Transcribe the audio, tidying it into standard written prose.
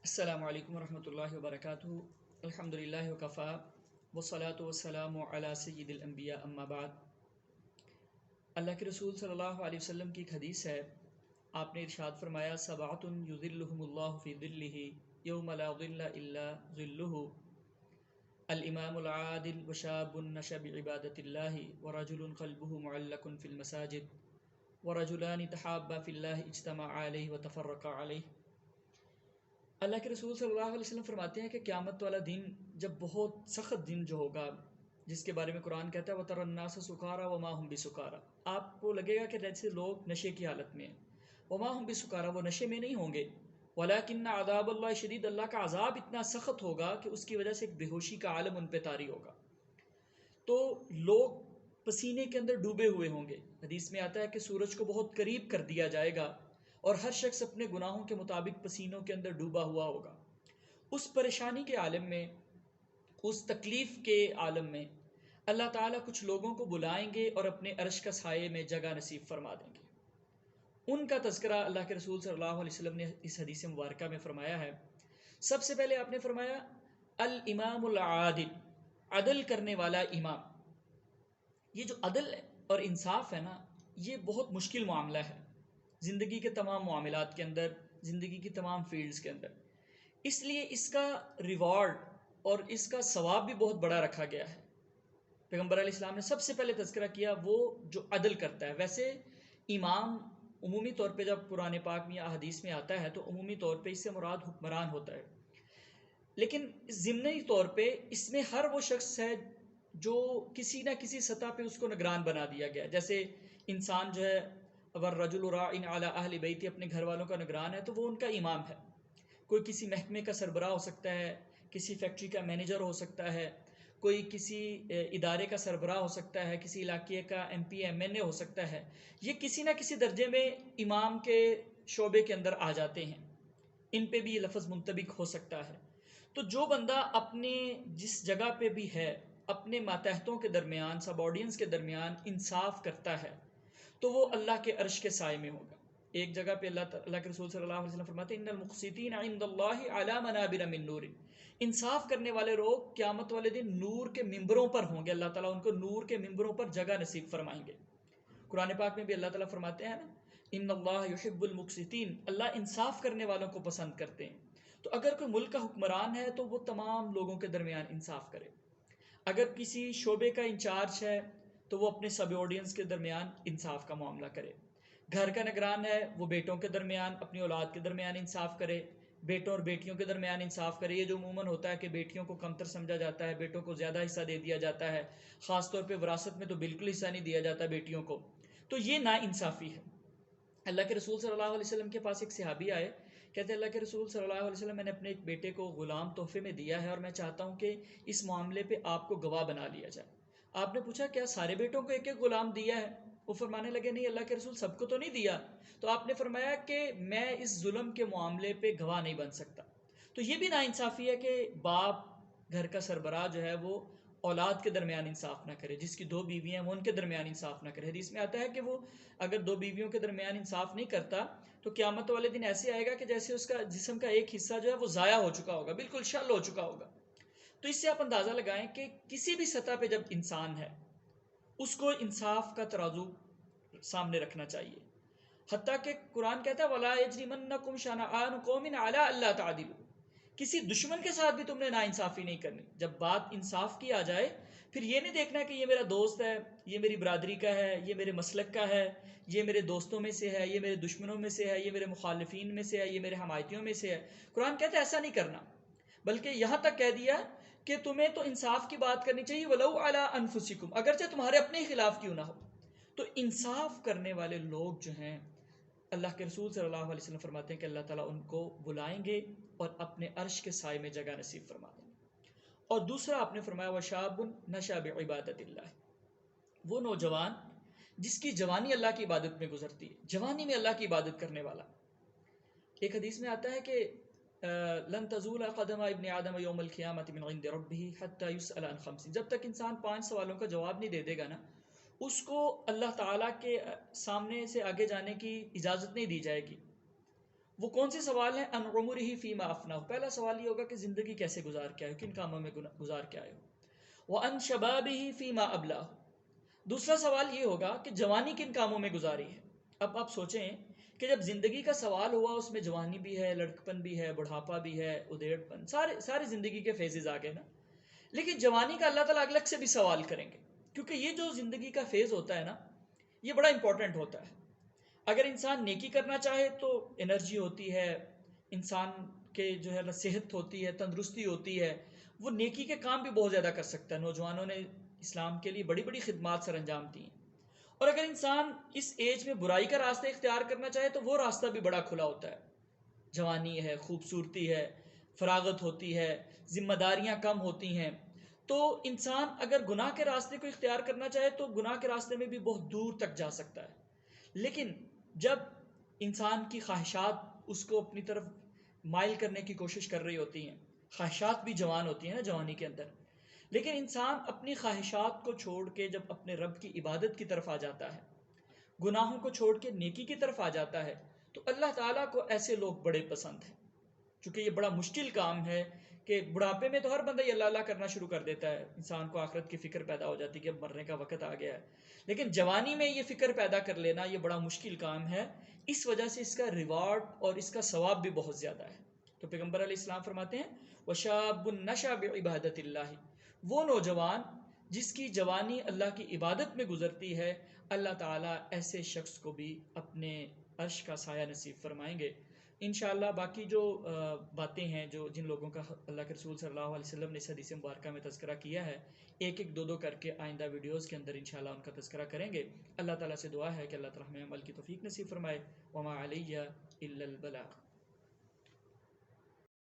السلام علیکم ورحمۃ اللہ وبرکاتہ۔ الحمد للہ وکفا والصلاة والسلام علی سید الانبیاء اما بعد۔ اللہ کے رسول صلی اللہ علیہ وسلم کی ایک حدیث ہے، آپ نے ارشاد فرمایا سبعۃ یظلہم اللہ فی ظلہ یوم لا ظل الا ظلہ، الامام العادل وشاب نشأ بعبادۃ اللہ ورجل قلبہ معلق فی المساجد ورجلان تحابا فی اللہ اجتمعا علیہ وتفرقا علیہ۔ اللہ کے رسول صلی اللہ علیہ وسلم فرماتے ہیں کہ قیامت والا دن جب بہت سخت دن جو ہوگا، جس کے بارے میں قرآن کہتا ہے وَتَرَى النَّاسَ سُكَارَىٰ وَمَا هُم بِسُكَارَىٰ، آپ کو لگے گا کہ جیسے لوگ نشے کی حالت میں ہیں، وَمَا هُم بِسُكَارَىٰ، وہ نشے میں نہیں ہوں گے، وَلَٰكِنَّ عَذَابَ اللَّهِ شَدِيدٌ، اللہ کا عذاب اتنا سخت ہوگا کہ اس کی وجہ سے ایک بے ہوشی کا عالم ان پہ طاری ہوگا، تو لوگ پسینے کے اندر ڈوبے ہوئے ہوں گے۔ حدیث میں آتا ہے کہ سورج کو بہت قریب کر دیا جائے گا اور ہر شخص اپنے گناہوں کے مطابق پسینوں کے اندر ڈوبا ہوا ہوگا۔ اس پریشانی کے عالم میں، اس تکلیف کے عالم میں اللہ تعالیٰ کچھ لوگوں کو بلائیں گے اور اپنے عرش کا سائے میں جگہ نصیب فرما دیں گے۔ ان کا تذکرہ اللہ کے رسول صلی اللہ علیہ وسلم نے اس حدیث مبارکہ میں فرمایا ہے۔ سب سے پہلے آپ نے فرمایا الامام العادل، عدل کرنے والا امام۔ یہ جو عدل اور انصاف ہے نا، یہ بہت مشکل معاملہ ہے زندگی کے تمام معاملات کے اندر، زندگی کی تمام فیلڈز کے اندر، اس لیے اس کا ریوارڈ اور اس کا ثواب بھی بہت بڑا رکھا گیا ہے۔ پیغمبر علیہ السلام نے سب سے پہلے تذکرہ کیا وہ جو عدل کرتا ہے۔ ویسے امام عمومی طور پہ جب قرآن پاک میں یا احادیث میں آتا ہے تو عمومی طور پہ اس سے مراد حکمران ہوتا ہے، لیکن ضمنی طور پہ اس میں ہر وہ شخص ہے جو کسی نہ کسی سطح پہ اس کو نگران بنا دیا گیا ہے۔ جیسے انسان جو ہے اگر رجل راع علی اہل بیت، اپنے گھر والوں کا نگران ہے تو وہ ان کا امام ہے۔ کوئی کسی محکمے کا سربراہ ہو سکتا ہے، کسی فیکٹری کا مینیجر ہو سکتا ہے، کوئی کسی ادارے کا سربراہ ہو سکتا ہے، کسی علاقے کا ایم پی ایم این اے ہو سکتا ہے۔ یہ کسی نہ کسی درجے میں امام کے شعبے کے اندر آ جاتے ہیں، ان پہ بھی یہ لفظ منطبق ہو سکتا ہے۔ تو جو بندہ اپنے جس جگہ پہ بھی ہے، اپنے ماتحتوں کے درمیان، سب آڈینس کے درمیان انصاف کرتا ہے تو وہ اللہ کے عرش کے سائے میں ہوگا۔ ایک جگہ پہ اللہ کے رسول صلی اللہ علیہ وسلم فرماتے ہیں ان المقسطین عند اللہ علی منابر من نور، انصاف کرنے والے لوگ قیامت والے دن نور کے ممبروں پر ہوں گے، اللہ تعالیٰ ان کو نور کے ممبروں پر جگہ نصیب فرمائیں گے۔ قرآن پاک میں بھی اللہ تعالیٰ فرماتے ہیں نا ان اللہ یحب المقسطین، اللہ انصاف کرنے والوں کو پسند کرتے ہیں۔ تو اگر کوئی ملک کا حکمران ہے تو وہ تمام لوگوں کے درمیان انصاف کرے۔ اگر کسی شعبے کا انچارج ہے تو وہ اپنے سب آڈینس کے درمیان انصاف کا معاملہ کرے۔ گھر کا نگران ہے، وہ بیٹوں کے درمیان، اپنی اولاد کے درمیان انصاف کرے، بیٹوں اور بیٹیوں کے درمیان انصاف کرے۔ یہ جو عموماً ہوتا ہے کہ بیٹیوں کو کمتر سمجھا جاتا ہے، بیٹوں کو زیادہ حصہ دے دیا جاتا ہے، خاص طور پہ وراثت میں تو بالکل حصہ نہیں دیا جاتا بیٹیوں کو، تو یہ ناانصافی ہے۔ اللہ کے رسول صلی اللہ علیہ وسلم کے پاس ایک صحابی آئے، کہتے ہیں اللہ کے رسول صلی اللہ علیہ وسلم میں نے اپنے ایک بیٹے کو غلام تحفے میں دیا ہے اور میں چاہتا ہوں کہ اس معاملے پہ آپ کو گواہ بنا لیا جائے۔ آپ نے پوچھا کیا سارے بیٹوں کو ایک ایک غلام دیا ہے؟ وہ فرمانے لگے نہیں اللہ کے رسول سب کو تو نہیں دیا۔ تو آپ نے فرمایا کہ میں اس ظلم کے معاملے پہ گواہ نہیں بن سکتا۔ تو یہ بھی ناانصافی ہے کہ باپ گھر کا سربراہ جو ہے وہ اولاد کے درمیان انصاف نہ کرے، جس کی دو بیویاں ہیں وہ ان کے درمیان انصاف نہ کرے۔ حدیث میں آتا ہے کہ وہ اگر دو بیویوں کے درمیان انصاف نہیں کرتا تو قیامت والے دن ایسے آئے گا کہ جیسے اس کا جسم کا ایک حصہ جو ہے وہ ضائع ہو چکا ہوگا، بالکل شل ہو چکا ہوگا۔ تو اس سے آپ اندازہ لگائیں کہ کسی بھی سطح پہ جب انسان ہے اس کو انصاف کا ترازو سامنے رکھنا چاہیے۔ حتیٰ کہ قرآن کہتا ہے وَلَا يَجْرِمَنَّكُمْ شَنَآنُ قَوْمٍ عَلَىٰ أَلَّا تَعْدِلُوا، کسی دشمن کے ساتھ بھی تم نے ناانصافی نہیں کرنی۔ جب بات انصاف کی آ جائے پھر یہ نہیں دیکھنا کہ یہ میرا دوست ہے، یہ میری برادری کا ہے، یہ میرے مسلک کا ہے، یہ میرے دوستوں میں سے ہے، یہ میرے دشمنوں میں سے ہے، یہ میرے مخالفین میں سے ہے، یہ میرے حمایتیوں میں سے ہے۔ قرآن کہتا ہے ایسا نہیں کرنا، بلکہ یہاں تک کہہ دیا کہ تمہیں تو انصاف کی بات کرنی چاہیے وَلَوْ عَلَىٰ أَنفُسِكُمْ، اگرچہ تمہارے اپنے خلاف کیوں نہ ہو۔ تو انصاف کرنے والے لوگ جو ہیں اللہ کے رسول صلی اللہ علیہ وسلم فرماتے ہیں کہ اللہ تعالیٰ ان کو بلائیں گے اور اپنے عرش کے سائے میں جگہ نصیب فرما دیں گے۔ اور دوسرا آپ نے فرمایا وَشَابٌ نَشَأَ بِعِبَادَةِ اللَّهِ، وہ نوجوان جس کی جوانی اللہ کی عبادت میں گزرتی ہے، جوانی میں اللہ کی عبادت کرنے والا۔ ایک حدیث میں آتا ہے کہ لن تزول قدم ابن آدم یوم القیامت من عند ربہ حتی یسأل عن خمس، جب تک انسان 5 سوالوں کا جواب نہیں دے دے گا نا اس کو اللہ تعالیٰ کے سامنے سے آگے جانے کی اجازت نہیں دی جائے گی۔ وہ کون سے سوال ہیں؟ ان عمرہ فیما افناہ، پہلا سوال یہ ہوگا کہ زندگی کیسے گزار کے آئے ہو، کن کاموں میں گزار کے آئے ہو۔ وان شبابہ فیما ابلاہ، دوسرا سوال یہ ہوگا کہ جوانی کن کاموں میں گزاری ہے۔ اب آپ سوچیں کہ جب زندگی کا سوال ہوا، اس میں جوانی بھی ہے، لڑکپن بھی ہے، بڑھاپا بھی ہے، ادھیڑ پن، سارے زندگی کے فیزز آ گئے نا، لیکن جوانی کا اللہ تعالیٰ الگ سے بھی سوال کریں گے، کیونکہ یہ جو زندگی کا فیز ہوتا ہے نا، یہ بڑا امپورٹنٹ ہوتا ہے۔ اگر انسان نیکی کرنا چاہے تو انرجی ہوتی ہے، انسان کے جو ہے صحت ہوتی ہے، تندرستی ہوتی ہے، وہ نیکی کے کام بھی بہت زیادہ کر سکتا ہے۔ نوجوانوں نے اسلام کے لیے بڑی بڑی خدمات سر انجام دی ہیں۔ اور اگر انسان اس ایج میں برائی کا راستہ اختیار کرنا چاہے تو وہ راستہ بھی بڑا کھلا ہوتا ہے۔ جوانی ہے، خوبصورتی ہے، فراغت ہوتی ہے، ذمہ داریاں کم ہوتی ہیں، تو انسان اگر گناہ کے راستے کو اختیار کرنا چاہے تو گناہ کے راستے میں بھی بہت دور تک جا سکتا ہے۔ لیکن جب انسان کی خواہشات اس کو اپنی طرف مائل کرنے کی کوشش کر رہی ہوتی ہیں، خواہشات بھی جوان ہوتی ہیں نا جوانی کے اندر، لیکن انسان اپنی خواہشات کو چھوڑ کے جب اپنے رب کی عبادت کی طرف آ جاتا ہے، گناہوں کو چھوڑ کے نیکی کی طرف آ جاتا ہے، تو اللہ تعالیٰ کو ایسے لوگ بڑے پسند ہیں۔ چونکہ یہ بڑا مشکل کام ہے کہ بڑھاپے میں تو ہر بندہ یہ اللہ اللہ کرنا شروع کر دیتا ہے، انسان کو آخرت کی فکر پیدا ہو جاتی ہے کہ اب مرنے کا وقت آ گیا ہے، لیکن جوانی میں یہ فکر پیدا کر لینا یہ بڑا مشکل کام ہے، اس وجہ سے اس کا ریوارڈ اور اس کا ثواب بھی بہت زیادہ ہے۔ تو پیغمبر علیہ السلام فرماتے ہیں وَشَابٌ نَشَأَ بِعِبَادَةِ اللَّهِ، وہ نوجوان جس کی جوانی اللہ کی عبادت میں گزرتی ہے، اللہ تعالیٰ ایسے شخص کو بھی اپنے عرش کا سایہ نصیب فرمائیں گے۔ انشاءاللہ باقی جو باتیں ہیں جو جن لوگوں کا اللہ کے رسول صلی اللہ علیہ وسلم نے اس حدیث مبارکہ میں تذکرہ کیا ہے، ایک ایک دو دو کر کے آئندہ ویڈیوز کے اندر انشاءاللہ ان کا تذکرہ کریں گے۔ اللہ تعالیٰ سے دعا ہے کہ اللہ تعالیٰ ہمیں عمل کی توفیق نصیب فرمائے۔ وما علیہ الا البلاغ۔